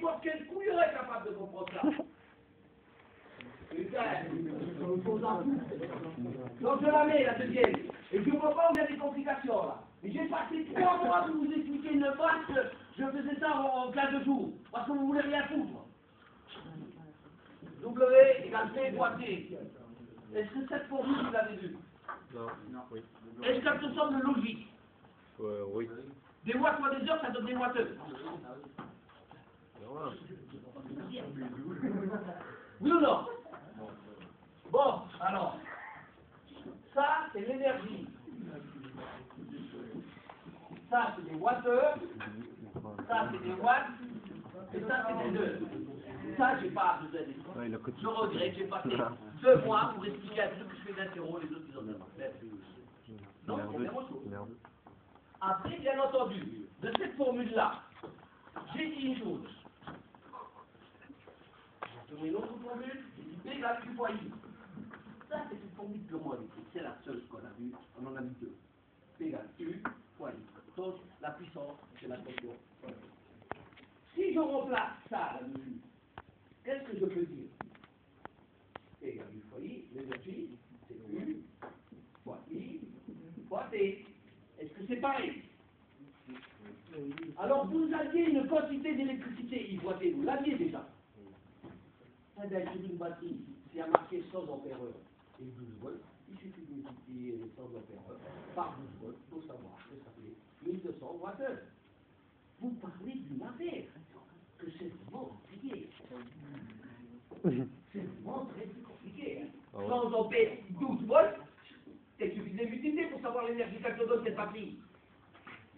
n'importe quel couillon est capable de comprendre ça. Putain, donc je la mets, la deuxième. Et je ne vois pas où il y a des complications là. Et j'ai passé 3 mois pour vous expliquer une base que je faisais ça en classe de jour. Parce que vous voulez rien foutre. W égale P fois T. Est-ce que cette formule, vous l'avez vue? Non. Oui. Est-ce qu'elle te semble logique? Oui. Des watts fois des heures, ça donne des watteurs. Oui ou non? Bon, alors, ça c'est l'énergie. Ça c'est des watteurs. Ça c'est des watts. Et ça c'est des heures. Ça, j'ai pas besoin d'expliquer. Je regrette, j'ai passé 2 mois pour expliquer un truc que je fais d'interro, les autres ils ont pas. Donc, c'est la même chose. Après, bien entendu, de cette formule-là, j'ai dit une chose. Je mets une autre formule, j'ai dit P égale Q fois I. Ça, c'est une formule purement électrique. C'est la seule qu'on a vue. On en a vu 2. P égale Q fois I. Donc, la puissance, c'est la tension. Si je remplace ça là-dessus, qu'est-ce que je peux dire? P égale U fois I, l'énergie, c'est U fois I fois T. Est-ce que c'est pareil? Alors vous aviez une quantité d'électricité I fois T, vous l'aviez déjà. C'est-à-dire sur une batterie, s'il y a marqué 100 ampères heure et 12 volts, il suffit de multiplier les 100 ampères heure par 12 volts pour savoir que ça fait 1200 watts-heure. Vous parlez d'une affaire que c'est vraiment compliqué. C'est vraiment très compliqué. 100 ampères, 12 volts, il suffit de multiplier pour savoir l'énergie qu'elle te donne cette batterie.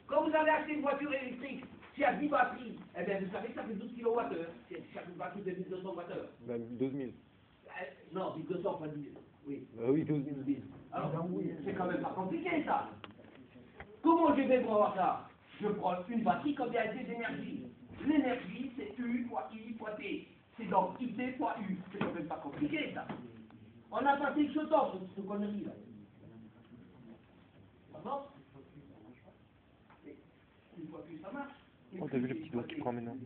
Quand vous allez acheter une voiture électrique, s'il y a 10 batteries, eh bien vous savez que ça fait 12 kWh. Chaque batterie de 1200 Wh. Même 12 000. Non, 1200, pas 10 000. Oui. Oui, 12 000. Alors, c'est quand même pas compliqué ça. Comment je vais pour avoir ça? Je prends une batterie, combien elle fait d'énergie? L'énergie, c'est U fois I fois T. C'est donc IT fois U. C'est quand même pas compliqué ça. On a passé le temps sur cette connerie là. Ça marche? Une fois que ça marche. Oh, t'as vu le petit doigt qui prend maintenant?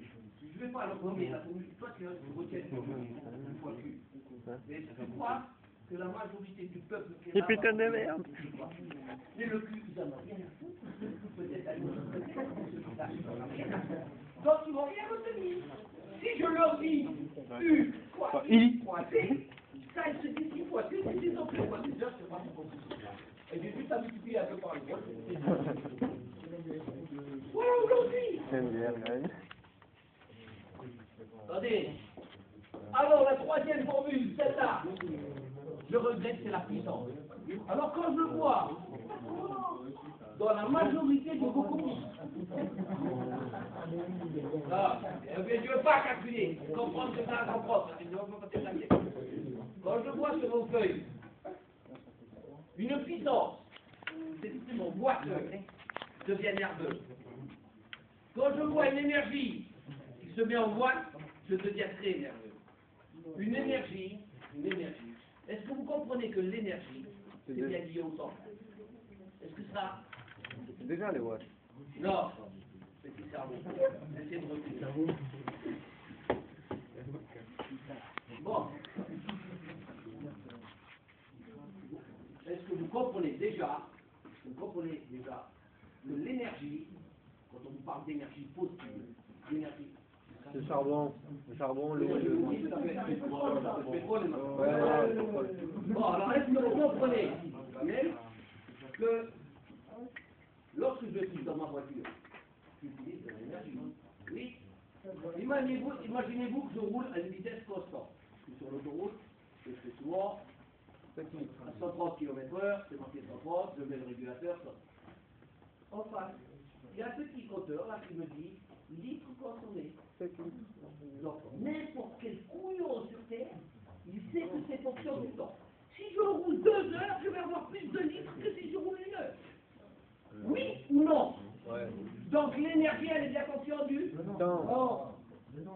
Je ne vais pas le nommer, la formule, toi tu retiens une fois Q. Mais tu crois que la majorité du peuple qui est là, putain de merde! et le Q, ils en ont rien à foutre. Peut-être à donc ils vont rien retenir. Si je leur dis U fois I fois T, ça ils se disent I fois T, ils ont fait fois des heures, c'est pas trop compliqué. Et j'ai juste à multiplier un peu par le vol. Voilà aujourd'hui. Attendez. Alors la troisième formule, celle-là, je regrette, c'est la puissance. Alors quand je vois, dans la majorité de vos copies, je ne veux pas calculer, comprendre que ça comprendre, quand je vois sur vos feuilles une puissance, c'est mon boiteux, devient nerveux. Quand je vois une énergie qui se met en boîte, je deviens très nerveux. Une énergie. Est-ce que vous comprenez que l'énergie, c'est bien lié au temps? Est-ce que ça... C'est déjà les watts. Non. C'est le cerveau. C'est le cerveau. Bon. Est-ce que vous comprenez déjà que l'énergie, quand on vous parle d'énergie positive, l'énergie... Le charbon, l'eau, Bon, alors est-ce que vous comprenez que lorsque je suis dans ma voiture, j'utilise de l'énergie? Oui. Imaginez-vous que je roule à une vitesse constante. Je suis sur l'autoroute, je fais souvent à 130 km/h, c'est marqué 130, je mets le régulateur. En face, il y a un petit compteur là qui me dit litres consommés. Donc, n'importe quel couillon sur Terre, il sait que c'est fonction du temps. Si je roule 2 heures, je vais avoir plus de litres que si je roule 1 heure. Oui ou non? Ouais. Donc, l'énergie, elle est bien consciente du temps.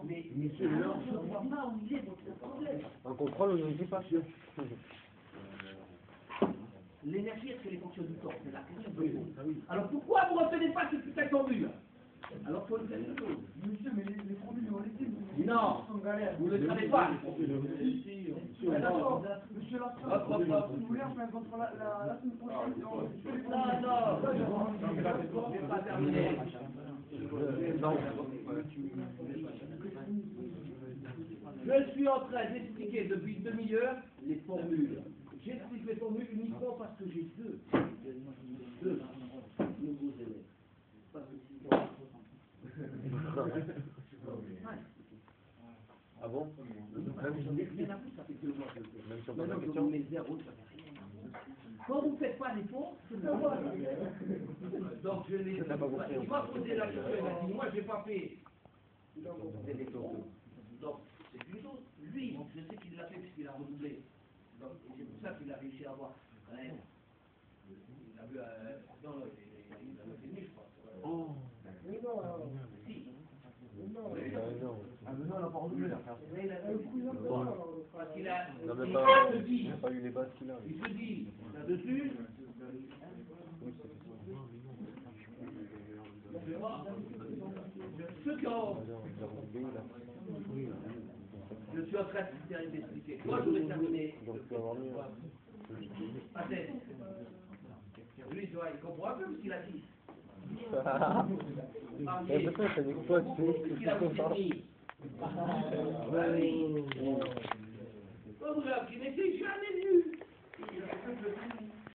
Mais alors, je ne vois pas où il est votre problème. On contrôle ou on ne dit pas? L'énergie, est-ce qu'elle est fonction du temps? C'est la question de vous. Alors, pourquoi vous ne retenez pas cette putain de formule? Alors, il faut le faire une chose. Monsieur, mais les formules ont été Non, vous ne le savez pas. D'accord, monsieur Lafont, si vous voulez, on fait un contrôle la semaine prochaine. Non, c'est pas terminé. Je suis en train d'expliquer depuis une demi-heure les formules. J'explique les formules uniquement parce que j'ai deux nouveaux élèves. Parce que sinon... Ah bon? Même si rien à foutre, ça fait 2 mois que je le fais. Même si on pose la Maintenant, je question? vous mets 0, ça fait rien. Quand vous ne faites pas l'effort, c'est le moi. Donc je l'ai. Il m'a posé la question, il m'a dit, moi j'ai pas fait. Donc c'est une chose. Lui, je sais qu'il l'a fait puisqu'il a redoublé. Donc c'est pour ça qu'il a réussi à avoir. Quand même. Il a vu. Non, il a fait mieux, je crois. Oh. Mais non, Si. Non. ah, mais non, on n'a pas redoublé la faire. Parce qu'il a. Non, mais Il pas, se dit. il n'a pas eu les bases qu'il a. Il se dit là-dessus. Ceux qui ont. Je suis en train d'expliquer. Moi, je voulais terminer. Donc, tu vas avoir mieux. Attends. Lui, tu vois, il comprend un peu ce qu'il a dit. Mais pourquoi ça dit quoi, tu sais? Qu'est-ce qu'il a dit? Oh, regarde, il n'était jamais venu.